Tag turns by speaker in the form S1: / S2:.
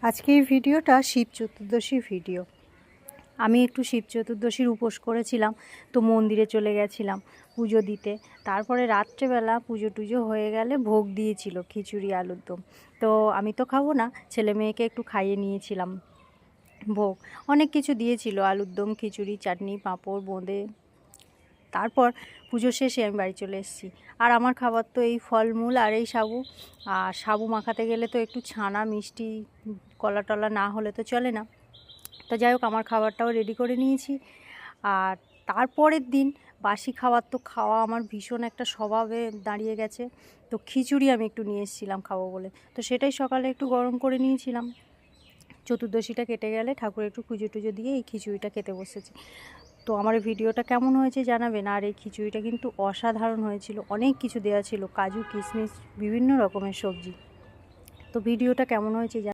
S1: আজকে এই ভিডিওটা শিব চতুর্দশীর ভিডিও। আমি একটু শিব চতুর্দশীর উপোস করেছিলাম, তো মন্দিরে চলে গেছিলাম পুজো দিতে। তারপরে রাত্রেবেলা পুজো টুজো হয়ে গেলে ভোগ দিয়েছিল খিচুড়ি আলুর দম। তো আমি তো খাবো না, ছেলে মেয়েকে একটু খাইয়ে নিয়েছিলাম ভোগ। অনেক কিছু দিয়েছিল, আলুর দম, খিচুড়ি, চাটনি, পাঁপড়, বোঁদে। তারপর পুজো শেষে আমি বাড়ি চলে এসেছি। আর আমার খাবার তো এই ফলমূল আর এই সাবু। আর সাবু মাখাতে গেলে তো একটু ছানা, মিষ্টি, কলা টলা না হলে তো চলে না। তো যাই হোক, আমার খাবারটাও রেডি করে নিয়েছি। আর তারপরের দিন বাসি খাবার তো খাওয়া আমার ভীষণ একটা স্বভাবে দাঁড়িয়ে গেছে। তো খিচুড়ি আমি একটু নিয়ে এসেছিলাম খাবো বলে, তো সেটাই সকালে একটু গরম করে নিয়েছিলাম। চতুর্দশীটা কেটে গেলে ঠাকুর একটু পুজো টুজো দিয়ে এই খিচুড়িটা খেতে বসেছি। তো আমার ভিডিওটা কেমন হয়েছে জানাবেন। আর এই খিচুড়িটা কিন্তু অসাধারণ হয়েছিল, অনেক কিছু দেওয়া ছিল, কাজু, কিশমিশ, বিভিন্ন রকমের সবজি। তো ভিডিওটা কেমন হয়েছে